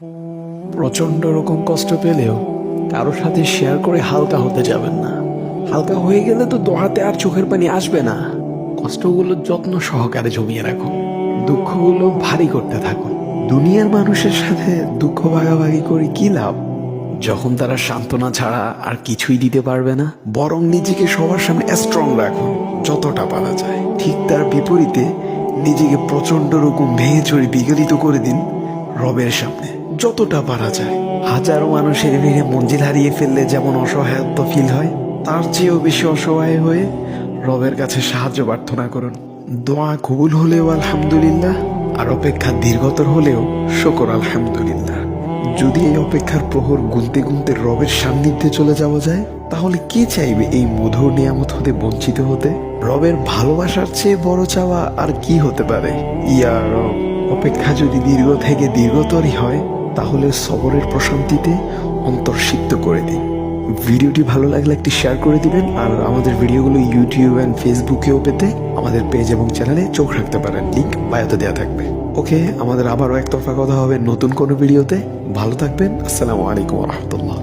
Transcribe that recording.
প্রচন্ড রকম কষ্ট পেলেও কারোর সাথে শেয়ার করে হালকা হতে যাবেন না। হালকা হয়ে গেলে তো দোহাতে আর চোখের পানি আসবে না। কষ্টগুলো যত্ন সহকারে জমিয়ে রাখুন, দুঃখগুলো ভারী করতে থাকুন। দুনিয়ার মানুষের সাথে দুঃখ ভাগাভাগি করে কি লাভ, যখন তারা সান্ত্বনা ছাড়া আর কিছুই দিতে পারবে না। বরং নিজেকে সবার সামনে স্ট্রং রাখুন যতটা পারা যায়। ঠিক তার বিপরীতে নিজেকে প্রচন্ড রকম ভেঙে চড়ে বিগলিত করে দিন রবের সামনে যতটা পারা যায়। হাজারো মানুষের ভিড়ে মঞ্জিল হারিয়ে ফেললে যেমন অসহায়ত্ব ফিল হয়, তার চেয়েও বেশি অসহায় হয়ে রবের কাছে সাহায্য প্রার্থনা করুন। দোয়া কবুল হলেও আলহামদুলিল্লাহ, আর অপেক্ষা দীর্ঘতর হলেও শুকর আলহামদুলিল্লাহ। যদি এই অপেক্ষার প্রহর গুনতে গুনতে রবের সান্নিধ্যে চলে যাওয়া যায়, তাহলে কে চাইবে এই মধুর নিয়ামত হতে বঞ্চিত হতে? রবের ভালোবাসার চেয়ে বড় চাওয়া আর কি হতে পারে? ইয়া রব, অপেক্ষা যদি দীর্ঘ থেকে দীর্ঘতরই হয়, তাহলে সবরের প্রশান্তিতে অন্তর সিক্ত করে দিন। ভিডিওটি ভালো লাগলে একটি শেয়ার করে দিবেন, আর আমাদের ভিডিওগুলো ইউটিউব অ্যান্ড ফেসবুকেও পেতে আমাদের পেজ এবং চ্যানেলে চোখ রাখতে পারেন, লিংক বায়োতে দেওয়া থাকবে। ওকে, আমাদের আবারও একতরফা কথা হবে নতুন কোনো ভিডিওতে। ভালো থাকবেন। আসসালামু আলাইকুম ওয়া রাহমাতুল্লাহ।